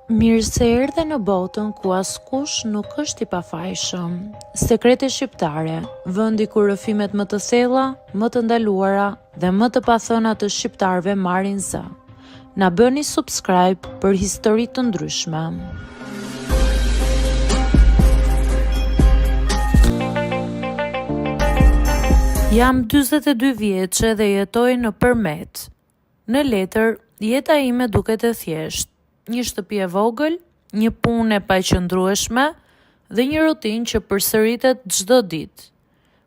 Mirë se erdhe në botën ku askush nuk është i pafajshëm. Sekrete shqiptare, vendi ku rrëfimet më të thella, më të ndaluara dhe më të pathëna të shqiptarëve marrin zë. Na bëni subscribe për histori të ndryshme. Jam 42 vjeçe dhe jetoj në Përmet. Në letër, jeta ime duket e thjeshtë. Një shtëpi e vogël, një punë e paqëndrueshme dhe një rutinë që përsëritet çdo ditë.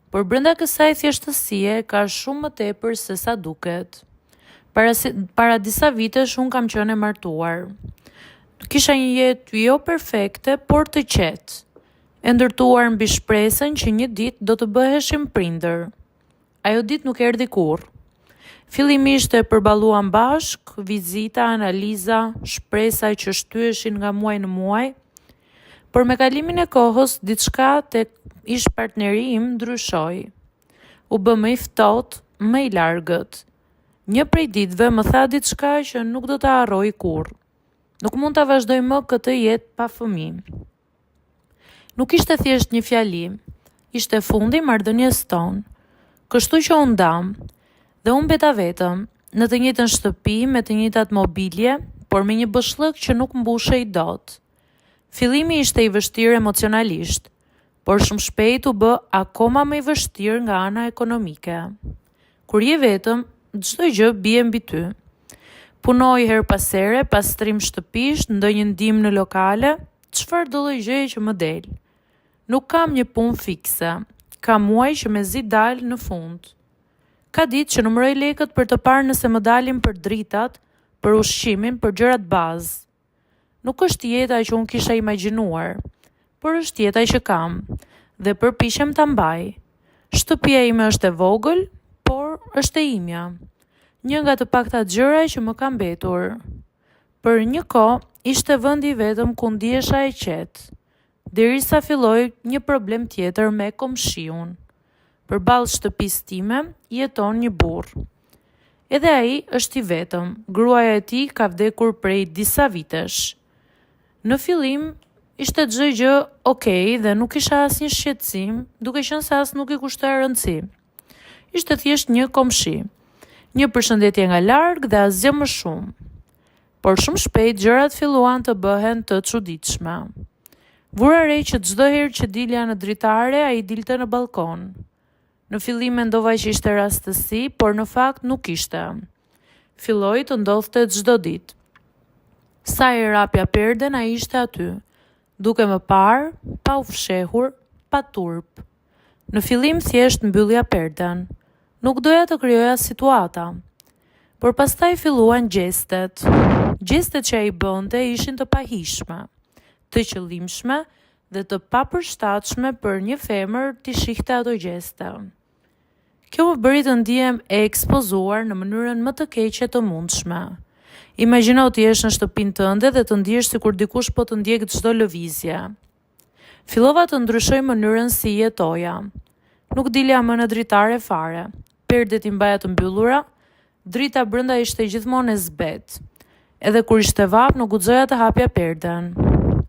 Por brenda kësaj thjeshtësie ka shumë më tepër se sa duket. Para disa vitesh unë kam qenë e martuar. Kisha një jetë jo perfekte, por të qetë, e ndërtuar mbi shpresën që një ditë do të bëheshim prindër. Ajo ditë nuk erdhi kurrë. Fillimisht e përballuam bashk, vizita, analiza, shpresa që shtyheshin nga muaj në muaj, por me kalimin e kohës diçka tek ish partneri im ndryshoi. U bë më i ftohtë, më i largët. Një prej ditëve më tha diçka që nuk do ta harroj kurrë. Nuk mund ta vazhdoj më këtë jetë pa fëmijë. Nuk ishte thjesht një fjali, ishte fundi i marrëdhënies tonë. Kështu që u ndam. Dhe unë beta vetëm, në të njëjtën shtëpi, me të njëjtat mobilje, por me një bëshllëk që nuk mbushej dot. Fillimi ishte i vështirë emocionalisht, por shumë shpejt u bë akoma më i vështirë nga ana ekonomike. Kur je vetëm, çdo gjë bie mbi ty. Punoj her pas here, pastrim shtëpish, ndonjë ndihmë në lokale, çfarë do lloj gjëje që më del. Nuk kam një punë fikse, kam muaj që mezi dal në fund. Ka ditë që numëroj lekët për të parë nëse më dalin për dritat, për ushqimin, për gjërat bazë. Nuk është jeta që unë kisha imagjinuar, por është jeta që kam, dhe përpiqem ta mbaj. Shtëpia ime është e vogël, por është e imja. Një nga të pakta gjëra që më ka mbetur. Për një kohë ishte vendi vetëm ku ndihesha e qetë, derisa filloi një problem tjetër me komshiun. Përballë shtëpisë time jeton një burr. Edhe ai është i vetëm, gruaja e tij ka vdekur prej disa vitesh. Në fillim ishte çdo gjë okay dhe nuk kisha asnjë shqetësim, duke qenë se as nuk i kushtoja rëndësi. Ishte thjesht një komshi, një përshëndetje nga larg dhe asgjë më shumë. Por shumë shpejt gjërat filluan të bëhen të çuditshme. Vura re që çdo herë që dilja në dritare, ai dilte në balkon. Në fillim mendova që ishte rastësi, por në fakt nuk ishte. Filloi të ndodhte çdo ditë. Sa e rapja perden, ai ishte aty, duke më parë, pa u fshehur, pa turp. Në fillim thjesht mbyllja perden. Nuk doja të krijoja situata. Por pastaj filluan gjestet. Gjestet që ai bënte ishin të pahishme, të qëllimshme dhe të papërshtatshme për një femër t'i shihte ato gjeste. Kjo më bëri të ndihem e ekspozuar në mënyrën më të keqe të mundshme. Imagjino të jesh në shtëpinë tënde dhe të ndihesh sikur dikush po të ndjek çdo lëvizje. Fillova të ndryshoj mënyrën si jetoja. Nuk dilja më në dritare fare. Perdet i mbaja të mbyllura, drita brenda ishte gjithmonë e zbet. Edhe kur ishte vap, nuk guxoja të hapja perden,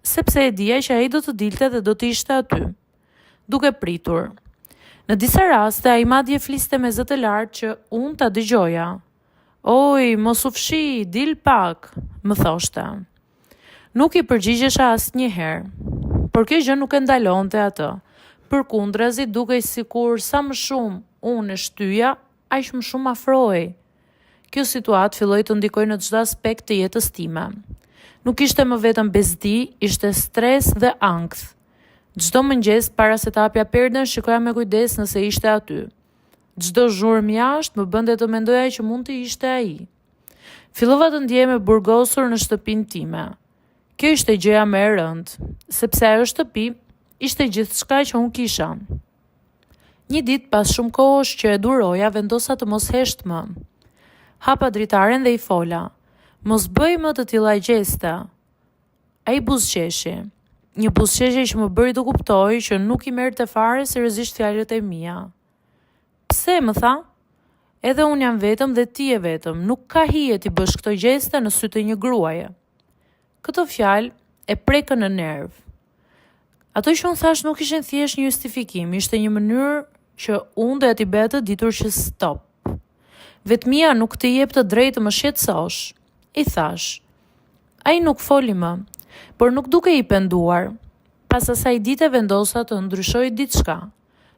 sepse e dija që ai do të dilte dhe do të ishte aty, duke pritur. Në disa raste, ai madje fliste me zë të lartë që unë ta dëgjoja. Oj, mos u fshi, dil pak, më thoshte. Nuk i përgjigjesha asnjëherë, por kjo gjë nuk e ndalonte atë. Përkundrazi, dukej sikur sa më shumë unë e shtyja, aq më shumë afrohej. Kjo situatë filloi të ndikojë në çdo aspekt të jetës time. Nuk ishte më vetëm bezdi, ishte stres dhe ankth. Çdo mëngjes para se të hapja perden, shikoja me kujdes nëse ishte aty. Çdo zhurmë jashtë më bënte të mendoja që mund të ishte ai. Fillova të ndihem e burgosur në shtëpinë time. Kjo ishte gjëja më e rëndë, sepse ajo shtëpi ishte gjithçka që unë kisha. Një ditë pas shumë kohësh që e duroja, vendosa të mos hesht më. Hapa dritaren dhe i fola. Mos bëj më të tilla gjeste. Ai buzëqeshi. Një buzëqeshje që më bëri të kuptoj që nuk i merrte fare seriozisht fjalët e mia. Pse, më tha? Edhe unë jam vetëm dhe ti e vetëm, nuk ka hije t'i bësh këto gjeste në sy të një gruaje. Këto fjalë e prekën në nerv. Ato që unë thash nuk ishin thjesht një justifikim, ishte një mënyrë që unë dhe t'i bëja të ditur që stop. Vetmia nuk të jep të drejtë të më shqetësosh. I thash. Ai nuk foli më, por nuk duke i penduar. Pas asaj dite vendosa të ndryshoj diçka.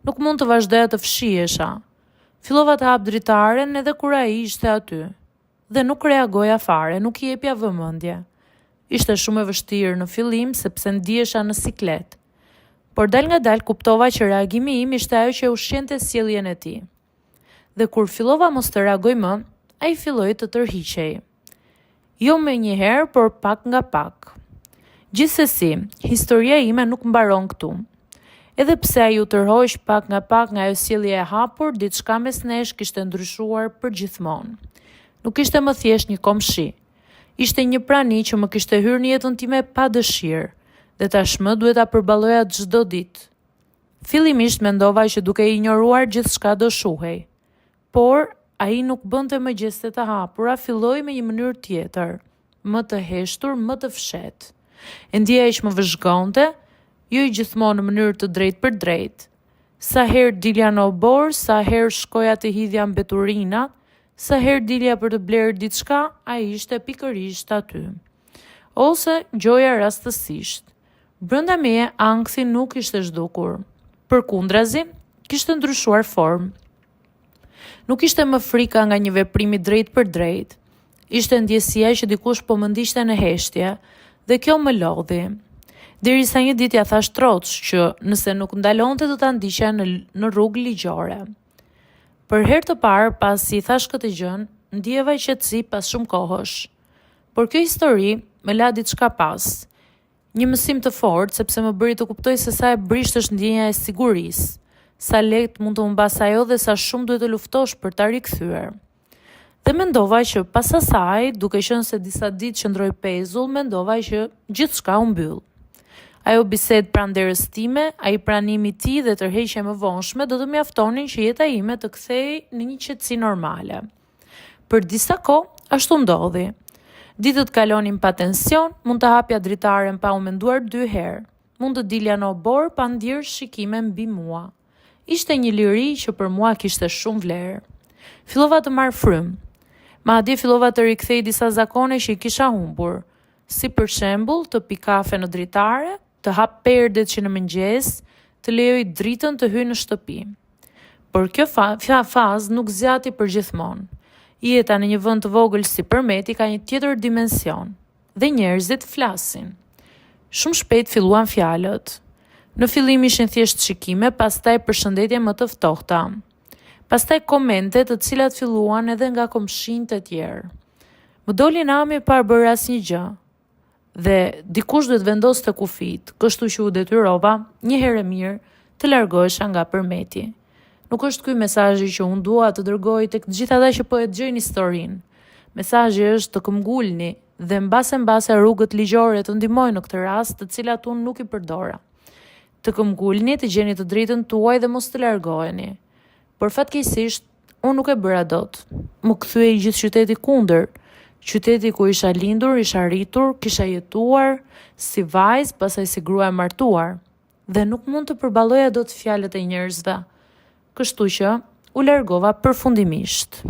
Nuk mund të vazhdoja të fshihesha. Fillova të hap dritaren edhe kur ai ishte aty. Dhe nuk reagoja fare, nuk i jepja vëmendje. Ishte shumë e vështirë në fillim sepse ndihesha në siklet. Por dal nga dal kuptova që reagimi im ishte ajo që ushqente sjelljen e tij. Dhe kur fillova mos të reagoj më, ai filloi të tërhiqej. Jo me njëherë, por pak nga pak. Gjithsesi, historia ime nuk mbaron këtu. Edhe pse ai u tërhoq pak nga ajo sjellje e hapur, diçka mes nesh kishte ndryshuar përgjithmonë. Nuk ishte më thjesht një komshi. Ishte një prani që më kishte hyrë në jetën time pa dëshirë, dhe tashmë duhet ta përballoja çdo ditë. Fillimisht mendova që duke i ignoruar gjithçka do shuhej. Por ai nuk bënte më gjeste të hapura, filloi me një mënyrë tjetër, më të heshtur, më të fshehtë. E ndjeja që më vëzhgonte, jo i gjithmonë në mënyrë të drejtë për drejtë. Sa herë dilja në obor, sa herë shkoja të hidhja mbeturina, sa herë dilja për të blerë diçka, ai ishte pikërisht aty. Ose gjoja rastësisht. Brenda meje ankthi nuk ishte zhdukur. Përkundrazi, kishte ndryshuar formë. Nuk ishte më frika nga një veprim i drejtë për drejtë. Ishte ndjesia që dikush po më ndiqte në heshtje, dhe kjo më lodhi. Derisa një ditë ja thash Troç që nëse nuk ndalonte do ta ndiqja në rrugë ligjore. Për herë të parë pasi i thash këtë gjë, ndjeva qetësi pas shumë kohësh. Por kjo histori më la diçka pas. Një mësim të fortë sepse më bëri të kuptoj se sa e brisht është ndjenja e sigurisë, sa lehtë mund të humbas ajo dhe sa shumë duhet të luftosh për ta rikthyer. Dhe mendova që pas asaj, duke qenë se disa ditë qëndroi pezull, mendova që gjithçka u mbyll. Ajo bisedë pranë derës time, ai pranimi i tij dhe tërheqja më vonshme do të mjaftonin që jeta ime të kthehej në një qetësi normale. Për disa kohë, ashtu ndodhi. Ditët kalonin pa tension, mund të hapja dritaren pa u menduar 2 herë. Mund të dilja në obor pa ndjerë shikime mbi mua. Ishte një liri që për mua kishte shumë vlerë. Fillova të marr frymë. Madje fillova të rikthej disa zakone që i kisha humbur, si për shembull të pi kafe në dritare, të hap perdet që në mëngjes, të lejoj dritën të hyjë në shtëpi. Por kjo fazë nuk zgjati përgjithmonë. Jeta në një vend të vogël si Përmeti ka një tjetër dimension, dhe njerëzit flasin. Shumë shpejt filluan fjalët. Në fillim ishin thjesht shikime, pastaj përshëndetje më të ftohta. Pastaj komente të cilat filluan edhe nga komshinjtë e tjerë. Më doli nami pa bërë asnjë gjë. Dhe dikush duhet vendoste kufit, kështu që u detyrova, një herë e mirë, të largohesha nga Përmeti. Nuk është ky mesazhi që unë dua të dërgoj tek të gjithë ata që po e dëgjojnë historinë. Mesazhi është të këmbgulni dhe mbase rrugët ligjore të ndihmojnë në këtë rast, të cilat unë nuk i përdora. Të këmbgulni, të gjeni të drejtën tuaj dhe mos të largoheni. Por fatkeqësisht, unë nuk e bëra dot. Më kthyej gjithë qyteti kundër. Qyteti ku isha lindur, isha rritur, kisha jetuar si vajzë, pastaj si grua e martuar. Dhe nuk mund të përballoja dot fjalët e njerëzve. Kështu që u largova përfundimisht.